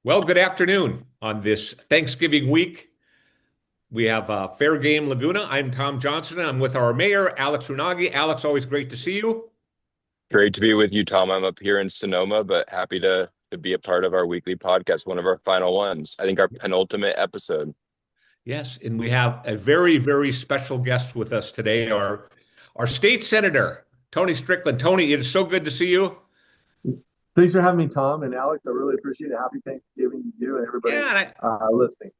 Well, good afternoon on this Thanksgiving week. We have Fair Game Laguna. I'm Tom Johnson. I'm with our mayor, Alex Rounaghi. Alex, always great to see you. Great to be with you, Tom. I'm up here in Sonoma, but happy to be a part of our weekly podcast, one of our final ones. I think our penultimate episode. Yes, and we have a very, very special guest with us today, our state senator, Tony Strickland. Tony, it is so good to see you. Thanks for having me, Tom and Alex. I really appreciate it. Happy Thanksgiving to you and everybody Yeah, and listening.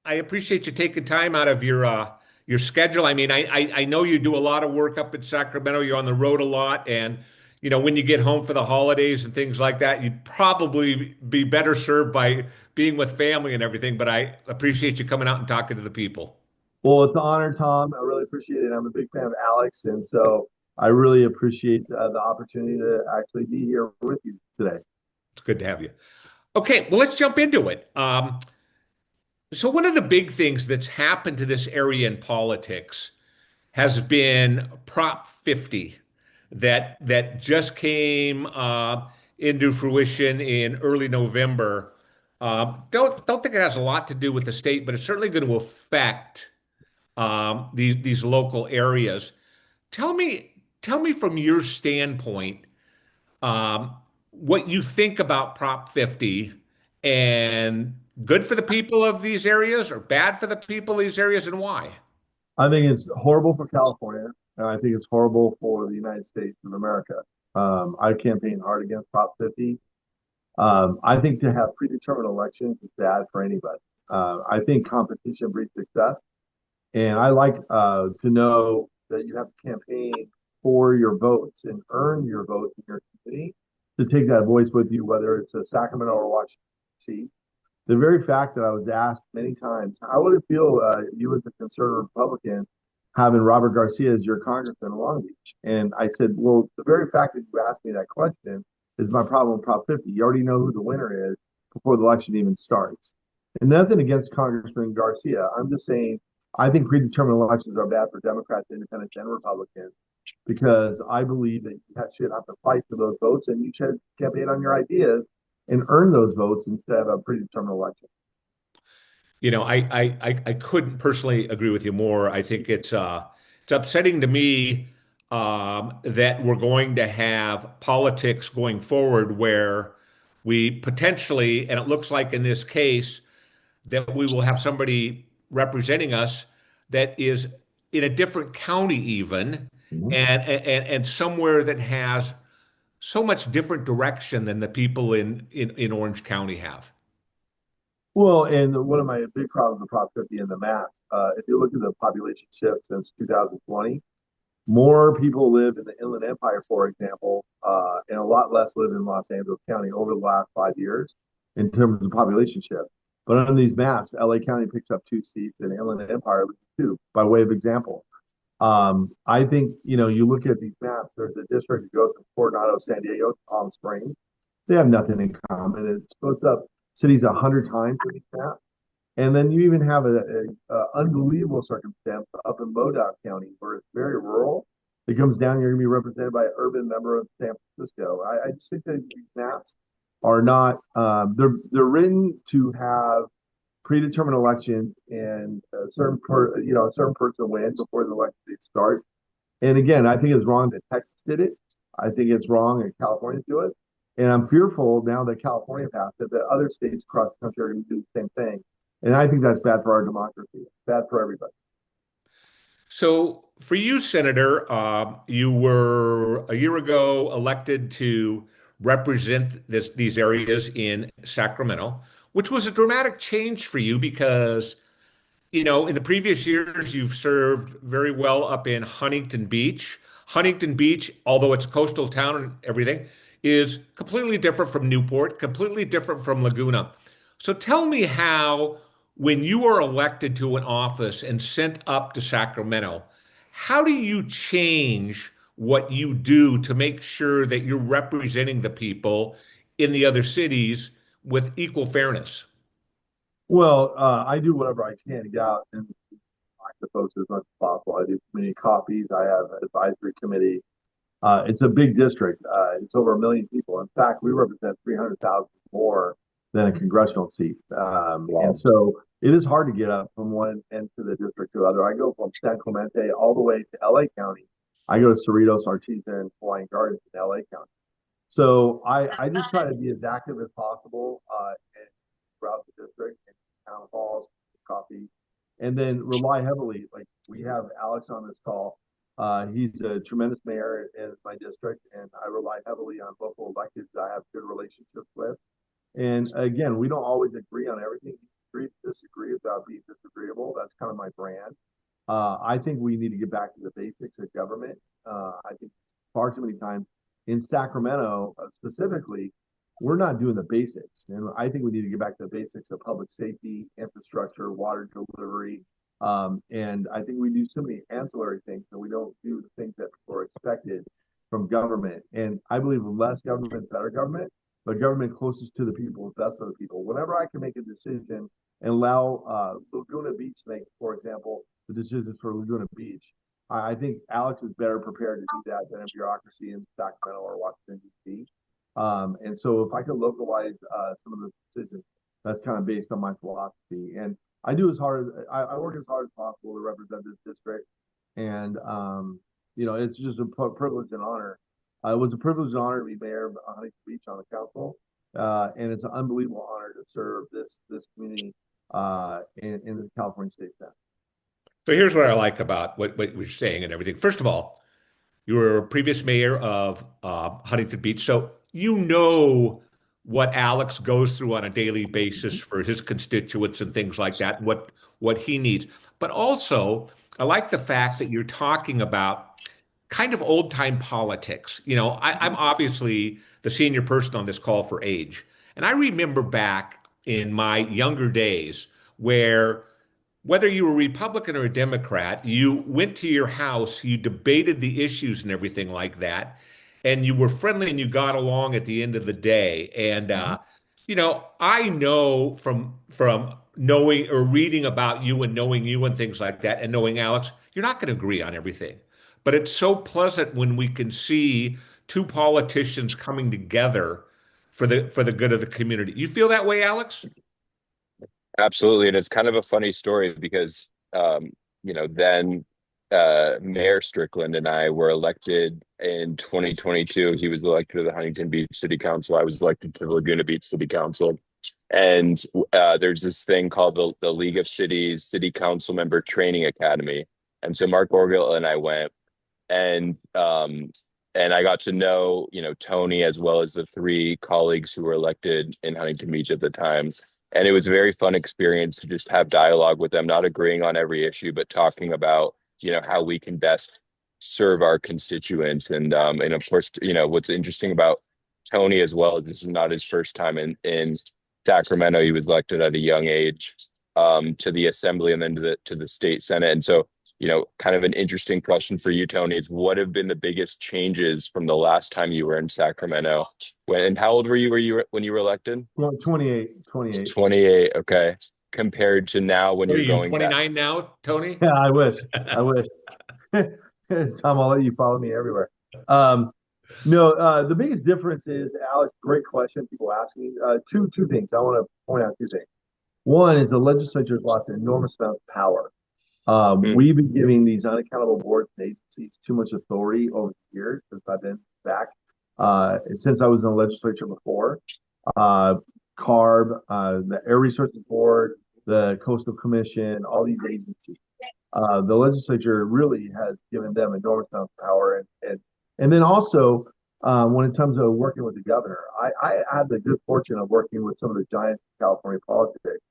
I appreciate you taking time out of your schedule. I mean, I know you do a lot of work up in Sacramento. You're on the road a lot, and when you get home for the holidays and things like that, you'd probably be better served by being with family and everything. But I appreciate you coming out and talking to the people. Well, it's an honor, Tom. I really appreciate it. I'm a big fan of Alex, and so I really appreciate the opportunity to actually be here with you today. It's good to have you. Okay, well, let's jump into it. So one of the big things that's happened to this area in politics has been Prop 50 that just came into fruition in early November. Don't think it has a lot to do with the state, but it's certainly going to affect these local areas. Tell me from your standpoint what you think about Prop 50 and good for the people of these areas or bad for the people of these areas and why. I think it's horrible for California, and I think it's horrible for the United States of America. I campaigned hard against Prop 50. I think to have predetermined elections is bad for anybody. I think competition breeds success. And I like to know that you have to campaign for your votes and earn your votes in your community to take that voice with you, whether it's a Sacramento or Washington, D.C. The very fact that I was asked many times, how would it feel you as a conservative Republican having Robert Garcia as your congressman in Long Beach? And I said, well, the very fact that you asked me that question is my problem with Prop 50. You already know who the winner is before the election even starts. And nothing against Congressman Garcia. I'm just saying I think predetermined elections are bad for Democrats, independents, and Republicans because I believe that you should have to fight for those votes and you should campaign on your ideas and earn those votes instead of a predetermined election. I couldn't personally agree with you more. I think it's upsetting to me that we're going to have politics going forward where we potentially, and it looks like in this case, that we will have somebody representing us that is in a different county even Mm-hmm. and somewhere that has so much different direction than the people in Orange County have. Well, and one of my big problems with Prop 50 in the map, if you look at the population shift since 2020, more people live in the Inland Empire, for example, and a lot less live in Los Angeles County over the last 5 years in terms of population shift. But on these maps, LA County picks up 2 seats and Inland Empire loses two, by way of example. I think, you look at these maps, there's a district that goes from Coronado, San Diego, to Palm Springs. They have nothing in common. It splits up cities 100 times in these maps. And then you even have a unbelievable circumstance up in Modoc County where it's very rural. It comes down, you're going to be represented by an urban member of San Francisco. I just think that these maps are not, they're written to have predetermined elections and a certain person win before the election starts. And again, I think it's wrong that Texas did it. I think it's wrong that California do it. And I'm fearful now that California passed it that other states across the country are going to do the same thing. And I think that's bad for our democracy. It's bad for everybody. So, for you, Senator, you were a year ago elected to represent these areas in Sacramento, which was a dramatic change for you because, in the previous years, you've served very well up in Huntington Beach. Huntington Beach, although it's a coastal town and everything, is completely different from Newport, completely different from Laguna. So tell me how, when you are elected to an office and sent up to Sacramento, how do you change what you do to make sure that you're representing the people in the other cities with equal fairness? Well, I do whatever I can to get out and talk to folks as much as possible. I do community coffees. I have an advisory committee. It's a big district. It's over 1 million people. In fact, we represent 300,000 more than a congressional seat. And Wow. so it is hard to get up from one end to the district to the other. I go from San Clemente all the way to LA County. I go to Cerritos, Artesia, and Hawaiian Gardens in LA County. So I just try to be as active as possible and throughout the district and town halls, coffee, and then rely heavily. Like we have Alex on this call. He's a tremendous mayor in my district, and I rely heavily on local electeds I have good relationships with. And again, we don't always agree on everything. Agree to disagree without being disagreeable. That's kind of my brand. I think we need to get back to the basics of government. I think far too many times in Sacramento, specifically, we're not doing the basics. And I think we need to get back to the basics of public safety, infrastructure, water delivery. And I think we do so many ancillary things that we don't do the things that people are expected from government. And I believe less government, better government, but government closest to the people, best of the people. Whenever I can make a decision and allow Laguna Beach to make, for example, the decisions for Laguna Beach, I think Alex is better prepared to do that than a bureaucracy in Sacramento or Washington, D.C. And so if I could localize some of the decisions, that's kind of based on my philosophy. And I do as hard as I work as hard as possible to represent this district. And, it's just a privilege and honor. It was a privilege and honor to be mayor of Huntington Beach on the council. And it's an unbelievable honor to serve this community in the California State Senate. So here's what I like about what you're saying and everything. First of all, you were a previous mayor of Huntington Beach, so you know what Alex goes through on a daily basis for his constituents and things like that, what he needs. But also, I like the fact that you're talking about kind of old time politics. I'm obviously the senior person on this call for age, and I remember back in my younger days where whether you were a Republican or a Democrat, you went to your house, you debated the issues and everything like that, and you were friendly and you got along at the end of the day. And Mm-hmm. I know from knowing or reading about you and knowing you and things like that, and knowing Alex, you're not going to agree on everything. But it's so pleasant when we can see two politicians coming together for the good of the community. You feel that way, Alex? Absolutely. And it's kind of a funny story because, then Mayor Strickland and I were elected in 2022. He was elected to the Huntington Beach City Council. I was elected to the Laguna Beach City Council. And there's this thing called the League of Cities City Council Member Training Academy. And so Mark Orgel and I went, and I got to know, Tony as well as the three colleagues who were elected in Huntington Beach at the time. And it was a very fun experience to just have dialogue with them, not agreeing on every issue, but talking about, how we can best serve our constituents. And of course, what's interesting about Tony as well is this is not his first time in Sacramento. He was elected at a young age to the assembly and then to the state senate. And so, kind of an interesting question for you, Tony, is what have been the biggest changes from the last time you were in Sacramento? And how old were you when you were elected? Well, 28, 28. 28. Okay. Compared to now when What are you're you, going back. 29 now, Tony? Yeah, I wish. I wish. Tom, I'll let you follow me everywhere. No, the biggest difference is, Alex, great question. People ask me two things. I want to point out two things. One is the legislature has lost an enormous amount of power. Mm, We've been giving these unaccountable boards and agencies too much authority over the years since I've been back. Since I was in the legislature before, CARB, the Air Resources Board, the Coastal Commission, all these agencies. The legislature really has given them enormous amount of power, and then also when it comes to working with the governor, I had the good fortune of working with some of the giants of California politics.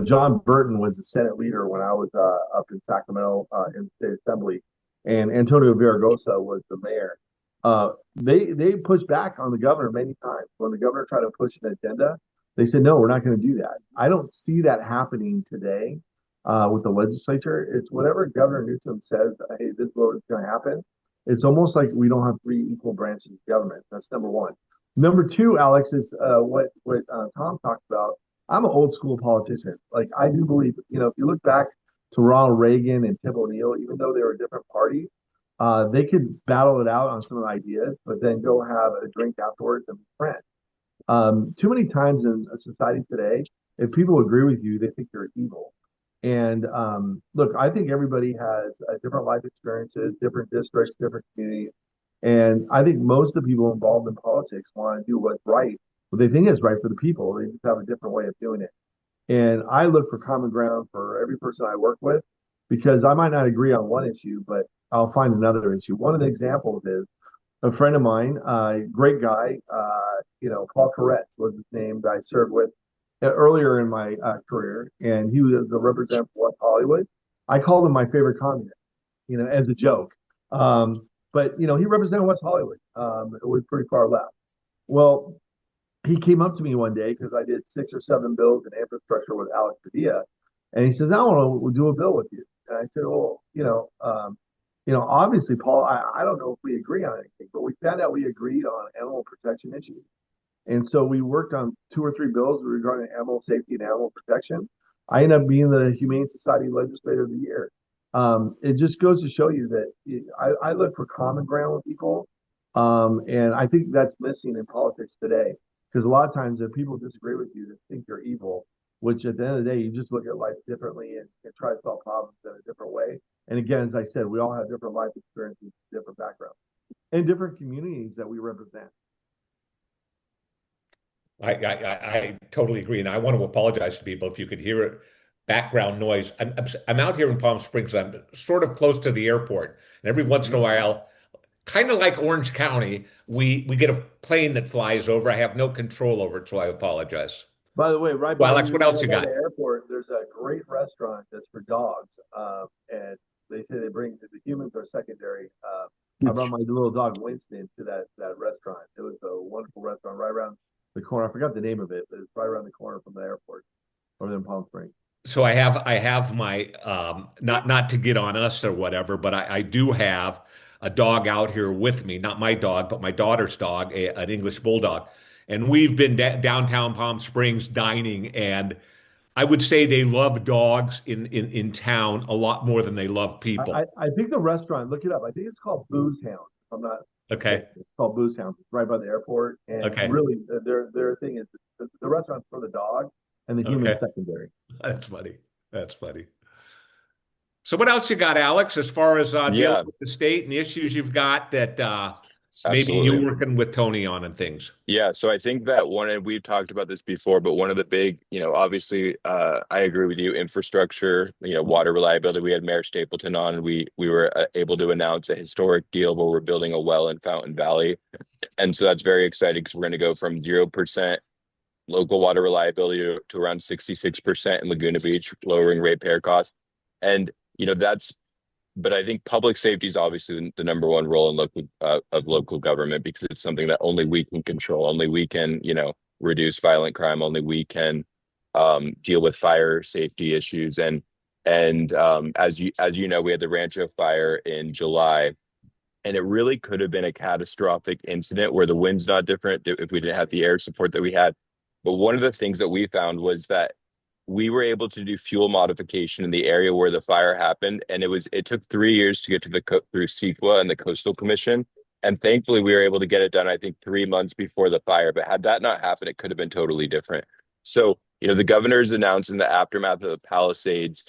John Burton was the Senate leader when I was up in Sacramento in the state assembly, and Antonio Villaraigosa was the mayor. They pushed back on the governor many times. When the governor tried to push an agenda, they said, no, we're not going to do that. I don't see that happening today with the legislature. It's whatever Governor Newsom says, hey, this is what is going to happen. It's almost like we don't have three equal branches of government. That's number one. Number two, Alex, is what Tom talked about. I'm an old school politician. Like I do believe, if you look back to Ronald Reagan and Tim O'Neill, even though they were different parties, they could battle it out on some of the ideas, but then go have a drink afterwards and be friends. Too many times in a society today, if people agree with you, they think you're evil. And look, I think everybody has different life experiences, different districts, different communities. And I think most of the people involved in politics want to do what's right, what they think is right for the people. They just have a different way of doing it. And I look for common ground for every person I work with because I might not agree on one issue, but I'll find another issue. One of the examples is a friend of mine, great guy, Paul Koretz was his name that I served with earlier in my career, and he was the representative for West Hollywood. I called him my favorite communist, as a joke. But he represented West Hollywood. It was pretty far left. Well, he came up to me one day because I did 6 or 7 bills in infrastructure with Alex Padilla, and he says, "I want to do a bill with you." And I said, "Well, obviously, Paul, I don't know if we agree on anything, but we found out we agreed on animal protection issues." And so we worked on 2 or 3 bills regarding animal safety and animal protection. I ended up being the Humane Society Legislator of the Year. It just goes to show you that I look for common ground with people. And I think that's missing in politics today. Because a lot of times if people disagree with you, they think you're evil, which at the end of the day, you just look at life differently and try to solve problems in a different way. And again, as I said, we all have different life experiences, different backgrounds, and different communities that we represent. I totally agree, and I want to apologize to people if you could hear it, background noise. I'm out here in Palm Springs. I'm sort of close to the airport, and every once in a while, kind of like Orange County, we get a plane that flies over. I have no control over it, so I apologize. By the way, right Well, by Alex, you, what else right you by the got? airport, there's a great restaurant that's for dogs. And they say they bring the humans are secondary. I brought my little dog Winston to that restaurant. It was a wonderful restaurant right around the corner. I forgot the name of it, but it's right around the corner from the airport over there in Palm Springs. So I have my not to get on us or whatever, but I do have a dog out here with me, not my dog, but my daughter's dog, an English bulldog. And we've been downtown Palm Springs dining, and I would say they love dogs in town a lot more than they love I, people. I, I think the restaurant, look it up. I think it's called Booze Hound, if I'm not Okay. mistaken. It's called Booze Hound. It's right by the airport. And Okay. really, their thing is the restaurant's for the dog and the human Okay. secondary. That's funny. That's funny. So what else you got, Alex, as far as dealing Yeah, with the state and the issues you've got that maybe you're absolutely. working with Tony on and things? Yeah, so I think that one, and we've talked about this before, but one of the big, obviously, I agree with you, infrastructure, water reliability. We had Mayor Stapleton on, and we were able to announce a historic deal where we're building a well in Fountain Valley. And so that's very exciting because we're going to go from 0% local water reliability to around 66% in Laguna Beach, lowering ratepayer costs. And, that's but I think public safety is obviously the number one role in local government because it's something that only we can control. Only we can, reduce violent crime. Only we can deal with fire safety issues. And as you know, we had the Rancho fire in July, and it really could have been a catastrophic incident where the wind's not different if we didn't have the air support that we had. But one of the things that we found was that we were able to do fuel modification in the area where the fire happened, and it took 3 years to get to through CEQA and the Coastal Commission, and thankfully we were able to get it done. I think 3 months before the fire, but had that not happened, it could have been totally different. So the governor's announced in the aftermath of the Palisades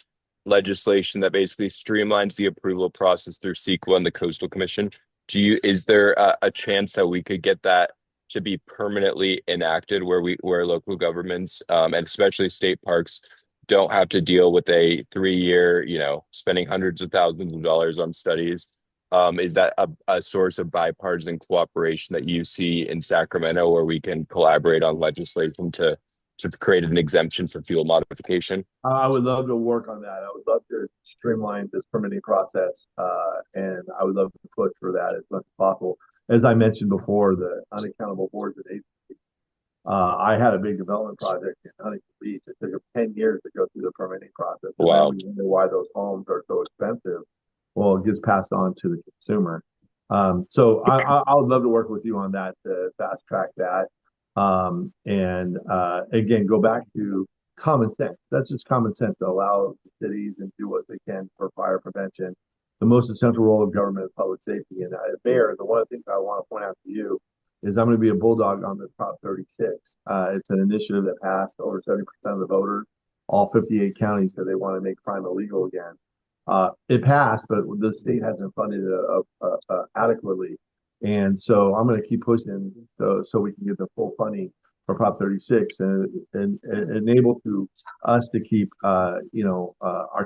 legislation that basically streamlines the approval process through CEQA and the Coastal Commission. Is there a chance that we could get that to be permanently enacted where local governments and especially state parks don't have to deal with a 3 year, spending hundreds of thousands of dollars on studies? Is that a source of bipartisan cooperation that you see in Sacramento where we can collaborate on legislation to create an exemption for fuel modification? I would love to work on that. I would love to streamline this permitting process, and I would love to push for that as much as possible. As I mentioned before, the unaccountable boards and agencies. I had a big development project in Huntington Beach. It took them 10 years to go through the permitting process, and then Wow. we wonder why those homes are so expensive. Well, it gets passed on to the consumer. So I would love to work with you on that to fast track that. And again, go back to common sense. That's just common sense to allow the cities and do what they can for fire prevention. The most essential role of government is public safety. And Mayor, the one of the things I want to point out to you, is I'm going to be a bulldog on the Prop 36. It's an initiative that passed. Over 70% of the voters, all 58 counties, said they want to make crime illegal again. It passed, but the state hasn't funded it adequately. And so I'm going to keep pushing so we can get the full funding for Prop 36 and enable to us to keep our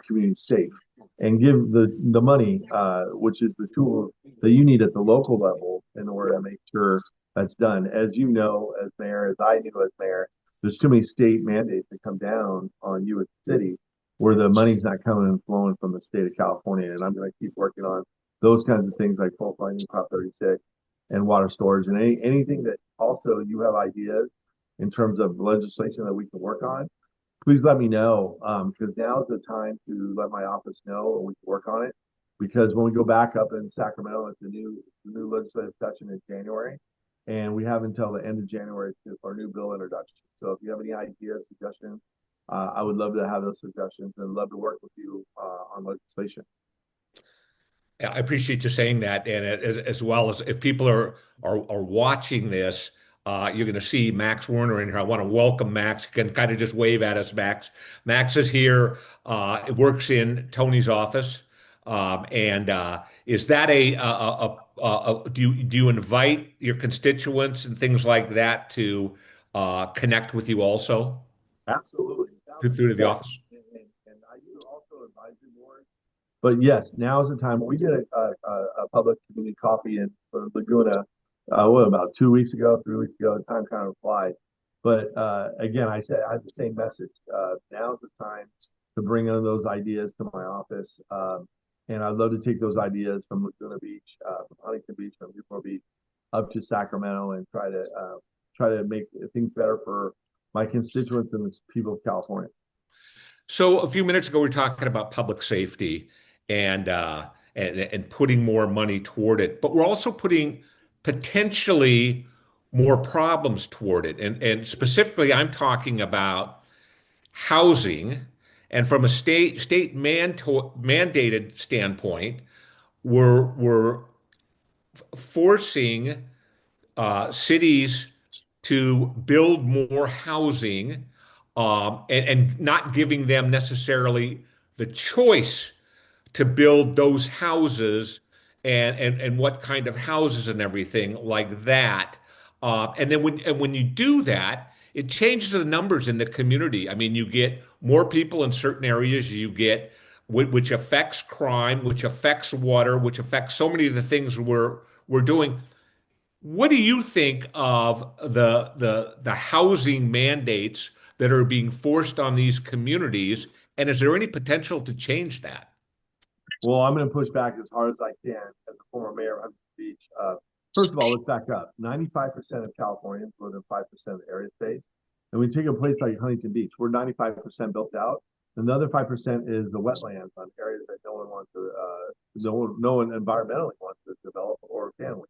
community safe and give the money, which is the tool that you need at the local level in order to make sure that's done. As you know, as mayor, as I knew as mayor, there's too many state mandates that come down on you as a city where the money's not coming and flowing from the state of California. And I'm going to keep working on those kinds of things like full funding Prop 36 and water storage and anything that also you have ideas in terms of legislation that we can work on. Please let me know because now is the time to let my office know and we can work on it. Because when we go back up in Sacramento, it's a new legislative session in January, and we have until the end of January for new bill introduction. So if you have any ideas, suggestions, I would love to have those suggestions and love to work with you on legislation. I appreciate you saying that, and as well as if people are watching this, you're going to see Max Werner in here. I want to welcome Max. You can kind of just wave at us, Max. Max is here. Works in Tony's office, and is that do you invite your constituents and things like that to connect with you also Absolutely, through the 1,000%. office? And I do also advisory boards. But yes, now is the time. We did a public community coffee in Laguna, about 2 weeks ago, 3 weeks ago. Time kind of flies. But again, I said I had the same message. Now is the time to bring in those ideas to my office. And I'd love to take those ideas from Laguna Beach, from Huntington Beach, from Newport Beach, up to Sacramento, and try to make things better for my constituents and the people of California. So a few minutes ago, we were talking about public safety and and putting more money toward it, but we're also putting potentially more problems toward it. And specifically, I'm talking about housing. And from a mandated standpoint, we're forcing cities to build more housing and not giving them necessarily the choice to build those houses and what kind of houses and everything like that. And then when you do that, it changes the numbers in the community. I mean, you get more people in certain areas, you get which affects crime, which affects water, which affects so many of the things we're doing. What do you think of the housing mandates that are being forced on these communities? And is there any potential to change that? Well, I'm going to push back as hard as I can as a former mayor of Huntington Beach. First of all, let's back up. 95% of Californians live in 5% of the area space. And when you take a place like Huntington Beach, we're 95% built out. Another 5% is the wetlands on areas that no one wants to, no one environmentally wants to develop or can.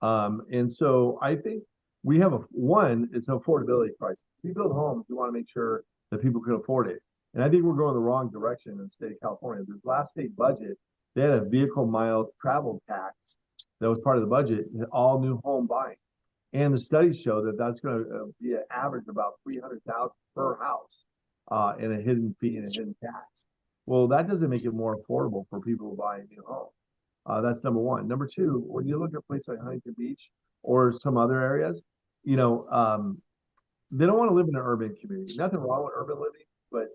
And so I think we have it's an affordability crisis. If you build homes, you want to make sure that people can afford it. And I think we're going the wrong direction in the state of California. The last state budget, they had a vehicle mile travel tax that was part of the budget, all new home buying. And the studies show that that's going to be an average of about 300,000 per house in a hidden fee and a hidden tax. Well, that doesn't make it more affordable for people to buy a new home. That's number one. Number two, when you look at places like Huntington Beach or some other areas, you know, they don't want to live in an urban community. Nothing wrong with urban living, but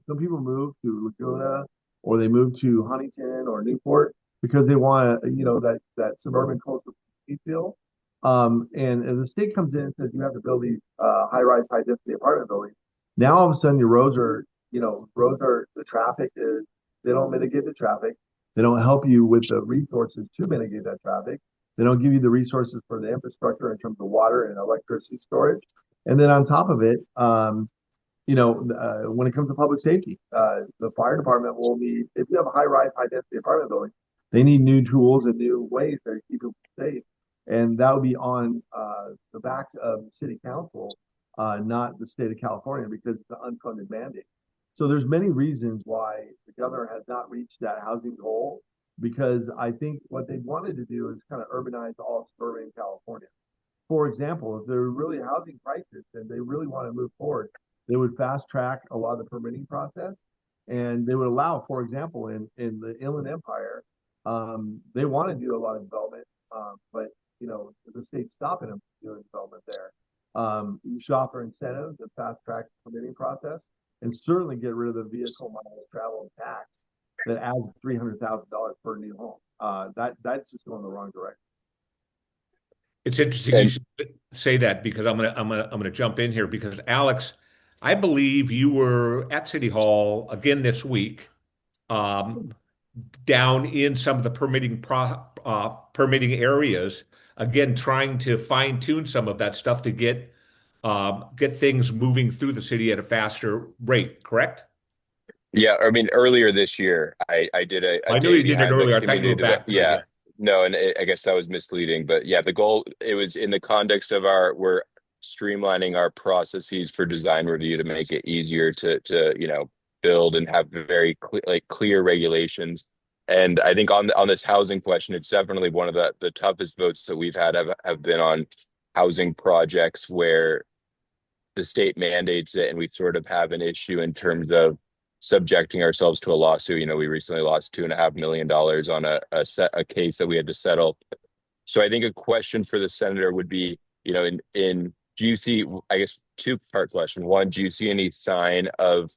some people move to Laguna or they move to Huntington or Newport because they want to, that suburban coastal feel. And as the state comes in and says you have to build these high-rise, high-density apartment buildings, now all of a sudden your roads are the traffic is they don't mitigate the traffic. They don't help you with the resources to mitigate that traffic. They don't give you the resources for the infrastructure in terms of water and electricity storage. And then on top of it, when it comes to public safety, the fire department will need, if you have a high-rise, high-density apartment building, they need new tools and new ways to keep people safe. And that would be on the backs of the city council, not the state of California, because it's an unfunded mandate. So there's many reasons why the governor has not reached that housing goal, because I think what they wanted to do is kind of urbanize all suburban California. for example, if there are really housing crisis and they really want to move forward, they would fast track a lot of the permitting process, and they would allow, for example, in the Inland Empire, they want to do a lot of development, but the state's stopping them from doing development there. You should offer incentives to fast track the permitting process, and certainly get rid of the vehicle miles traveled tax that adds $300,000 per new home. That's just going the wrong direction. It's interesting you And should say that because I'm gonna jump in here because Alex, I believe you were at City Hall again this week, um, down in some of the permitting areas, again trying to fine tune some of that stuff to get things moving through the city at a faster rate. Correct? yeah, I mean, earlier this year, I did a I knew day you did it behind the earlier. I thought you community were back today. Yeah, Yeah. no, and I guess that was misleading. But yeah, the goal, it was in the context of we're streamlining our processes for design review to make it easier to build and have very clear regulations. And I think on this housing question, it's definitely one of the toughest votes that we've had have been on housing projects where the state mandates it, and we sort of have an issue in terms of subjecting ourselves to a lawsuit. We recently lost $2.5 million on a case that we had to settle. So I think a question for the senator would be, in do you see, I guess, two-part question. One, do you see any sign of,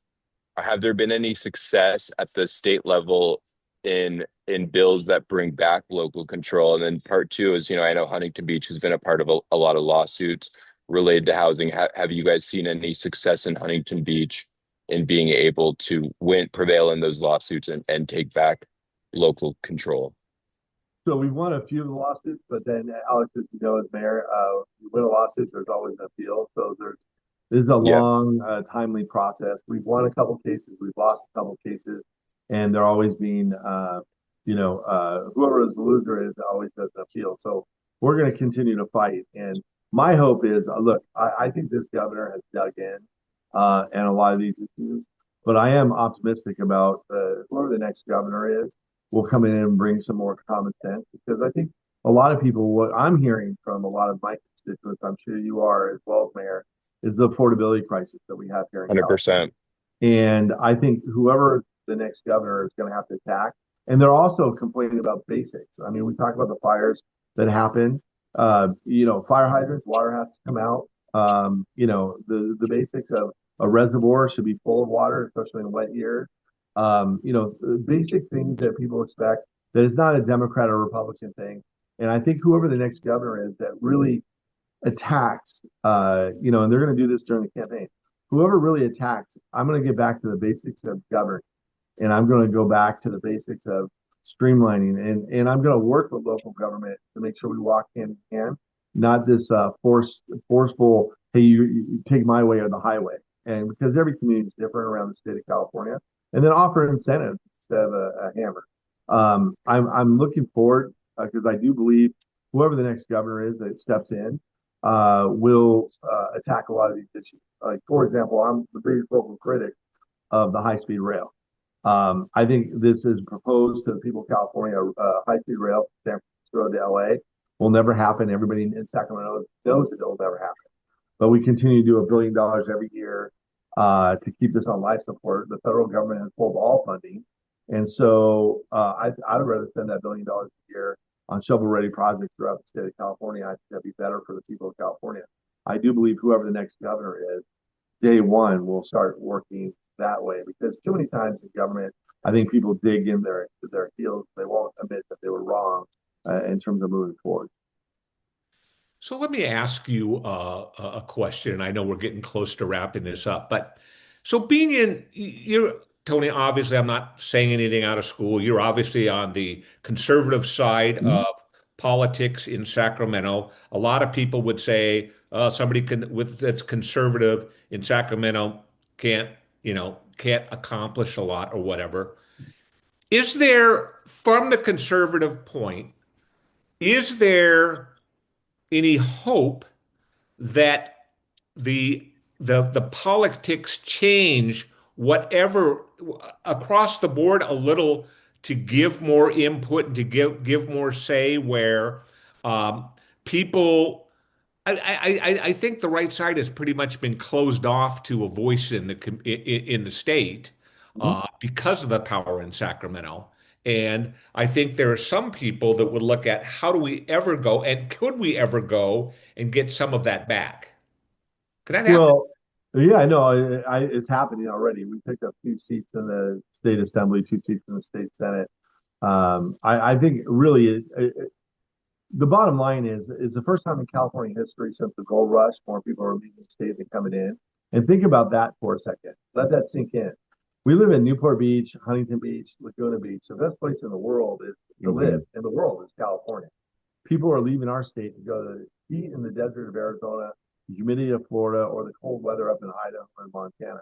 have there been any success at the state level in bills that bring back local control? And then part two is, I know Huntington Beach has been a part of a lot of lawsuits related to housing. Have you guys seen any success in Huntington Beach in being able to prevail in those lawsuits and take back local control? So we won a few of the lawsuits, but then Alex, as you know, as mayor, you win a lawsuit, there's always an appeal. So this is a Yeah, long, timely process. We've won a couple cases, we've lost a couple cases, and they're always being, whoever is the loser is always does an appeal. So we're going to continue to fight. And my hope is, look, I think this governor has dug in, and a lot of these issues, but I am optimistic about whoever the next governor is will come in and bring some more common sense, because I think a lot of people, what I'm hearing from a lot of my constituents, I'm sure you are as well as mayor, is the affordability crisis that we have here in California. 100%. And I think whoever the next governor is going to have to attack, and they're also complaining about basics. I mean, we talk about the fires that happen. Fire hydrants, water has to come out. The basics of a reservoir should be full of water, especially in wet years. Basic things that people expect, that is not a Democrat or Republican thing. And I think whoever the next governor is that really attacks, and they're going to do this during the campaign, whoever really attacks, I'm going to get back to the basics of governing. And I'm going to go back to the basics of streamlining. And I'm going to work with local government to make sure we walk hand in hand, not this forceful, hey, you take my way or the highway. And because every community is different around the state of California, and then offer incentives instead of a hammer. I'm looking forward, because I do believe whoever the next governor is that steps in will attack a lot of these issues. Like, for example, I'm the biggest vocal critic of the high-speed rail. I think this is proposed to the people of California, high-speed rail from San Francisco to LA will never happen. Everybody in Sacramento knows it will never happen. But we continue to do $1 billion every year to keep this on life support. The federal government has pulled all funding. And so I'd rather spend that $1 billion a year on shovel-ready projects throughout the state of California. I think that'd be better for the people of California. I do believe whoever the next governor is, day one, will start working that way, because too many times in government, I think people dig in their heels. They won't admit that they were wrong in terms of moving forward. So let me ask you a question. I know we're getting close to wrapping this up, but so being you're Tony, obviously I'm not saying anything out of school. You're obviously on the conservative side Mm-hmm. of politics in Sacramento. A lot of people would say somebody that's conservative in Sacramento can't, can't accomplish a lot or whatever. Is there, from the conservative point, is there any hope that the the politics change whatever across the board a little to give more input and to give more say where um, people I think the right side has pretty much been closed off to a voice in in the state Mhm. because of the power in Sacramento. And I think there are some people that would look at how do we ever go and could we ever go and get some of that back? Could that happen? Well, yeah, no, it's happening already. We picked up two seats in the state assembly, two seats in the state senate. I think really the bottom line is it's the first time in California history since the gold rush more people are leaving the state than coming in. And think about that for a second. Let that sink in. We live in Newport Beach, Huntington Beach, Laguna Beach. The best place in the world is to live Hmm. in the world is California. People are leaving our state to go to the heat in the desert of Arizona, the humidity of Florida, or the cold weather up in Idaho and Montana.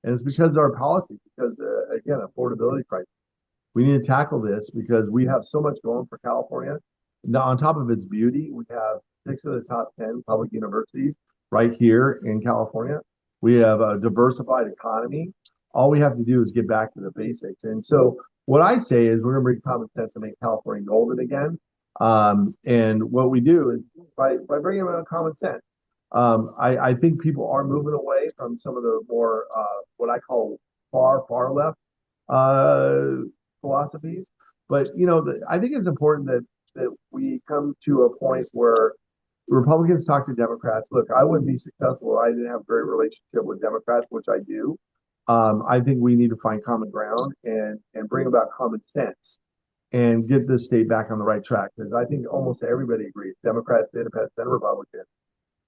And it's because of our policy, because again, affordability crisis. We need to tackle this because we have so much going for California. Now, on top of its beauty, we have six of the top 10 public universities right here in California. We have a diversified economy. All we have to do is get back to the basics. And so, what I say is, we're going to bring common sense and make California golden again. And what we do is by bringing in common sense. I think people are moving away from some of the more what I call far left uh, philosophies. But I think it's important that we come to a point where Republicans talk to Democrats. Look, I wouldn't be successful if I didn't have a great relationship with Democrats, which I do. I think we need to find common ground and bring about common sense and get this state back on the right track. Because I think almost everybody agrees, Democrats, Independents, and Republicans,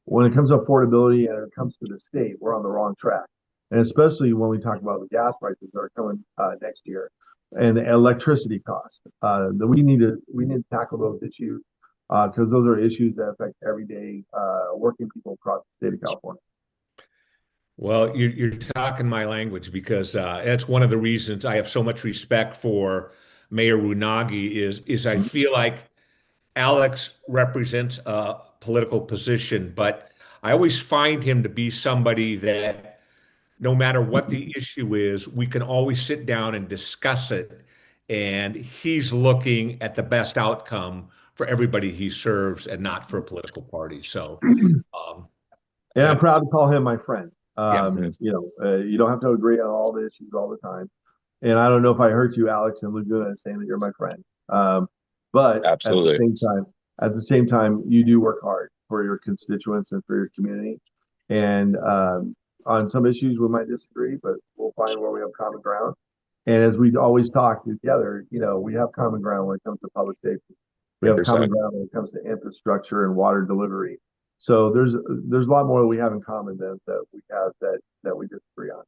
when it comes to affordability and it comes to the state, we're on the wrong track. And especially when we talk about the gas prices that are coming next year and the electricity costs, that we need to tackle those issues because those are issues that affect everyday working people across the state of California. Well, you're talking my language because that's one of the reasons I have so much respect for Mayor Rounaghi is I feel like Alex represents a political position, but I always find him to be somebody that no matter what the issue is, we can always sit down and discuss it. And he's looking at the best outcome for everybody he serves and not for a political party. So, um, And I'm that, proud to call him my friend. yeah. You don't have to agree on all the issues all the time. And I don't know if I hurt you, Alex and Laguna, saying that you're my friend. But Absolutely. at the same time, you do work hard for your constituents and for your community. And on some issues, we might disagree, but we'll find where we have common ground. And as we always talk together, we have common ground when it comes to public safety. We have common 100%. ground when it comes to infrastructure and water delivery. So there's a lot more that we have in common than that we have that we disagree on.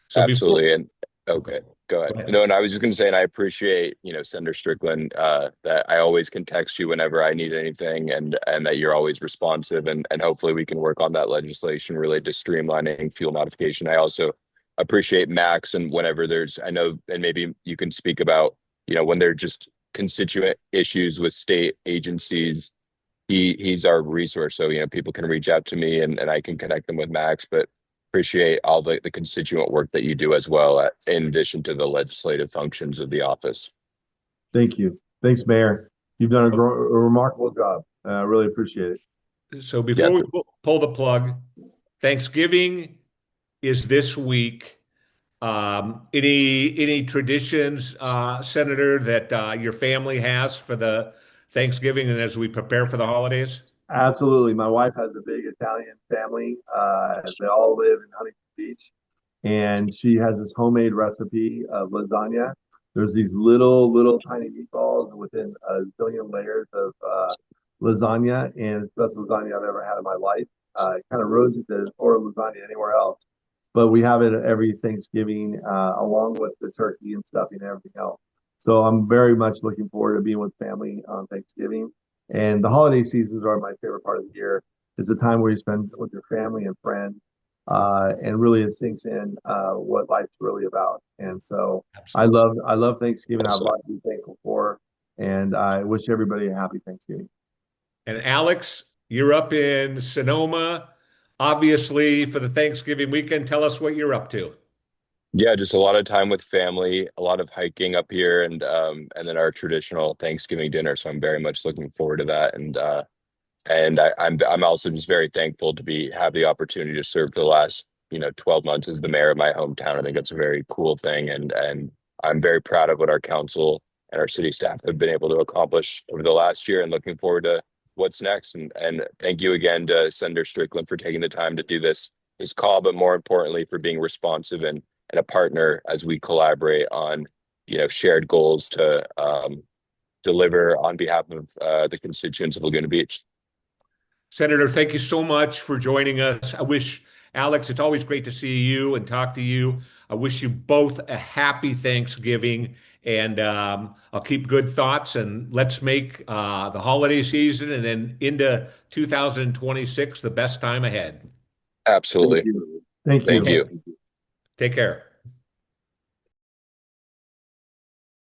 So before, Absolutely. And okay, go ahead. go ahead. No, and I was just going to say, and I appreciate, Senator Strickland, that I always can text you whenever I need anything and that you're always responsive and hopefully we can work on that legislation related to streamlining fuel modification. I also appreciate Max and whenever I know, and maybe you can speak about, when they're just constituent issues with state agencies, he's our resource. So, people can reach out to me and I can connect them with Max, but appreciate all the constituent work that you do as well, in addition to the legislative functions of the office. Thank you. Thanks, Mayor. You've done a remarkable job. I really appreciate it. So Yeah, before we pull the plug, Thanksgiving is this week. Any traditions, Senator, that your family has for the Thanksgiving and as we prepare for the holidays? Absolutely. My wife has a big Italian family. They all live in Huntington Beach, and she has this homemade recipe of lasagna. There's these little tiny meatballs within a zillion layers of lasagna, and it's the best lasagna I've ever had in my life. It kind of rose to or lasagna anywhere else, but we have it every Thanksgiving along with the turkey and stuffing and everything else. So I'm very much looking forward to being with family on Thanksgiving. And the holiday seasons are my favorite part of the year. It's a time where you spend with your family and friends, and really it sinks in what life's really about. And so Absolutely. I love Thanksgiving. I have a also. lot to be thankful for, and I wish everybody a happy Thanksgiving. And Alex, you're up in Sonoma, obviously, for the Thanksgiving weekend. Tell us what you're up to. Yeah, just a lot of time with family, a lot of hiking up here and then our traditional Thanksgiving dinner. So I'm very much looking forward to that. And And I'm also just very thankful to be have the opportunity to serve for the last 12 months as the mayor of my hometown. I think that's a very cool thing, and I'm very proud of what our council and our city staff have been able to accomplish over the last year, and looking forward to what's next. And thank you again to Senator Strickland for taking the time to do this call, but more importantly for being responsive and a partner as we collaborate on shared goals to deliver on behalf of the constituents of Laguna Beach. Senator, thank you so much for joining us. I wish, Alex, it's always great to see you and talk to you. I wish you both a happy Thanksgiving, and I'll keep good thoughts, and let's make the holiday season and then into 2026 the best time ahead. Absolutely. Thank Thank you. Okay, you. take care.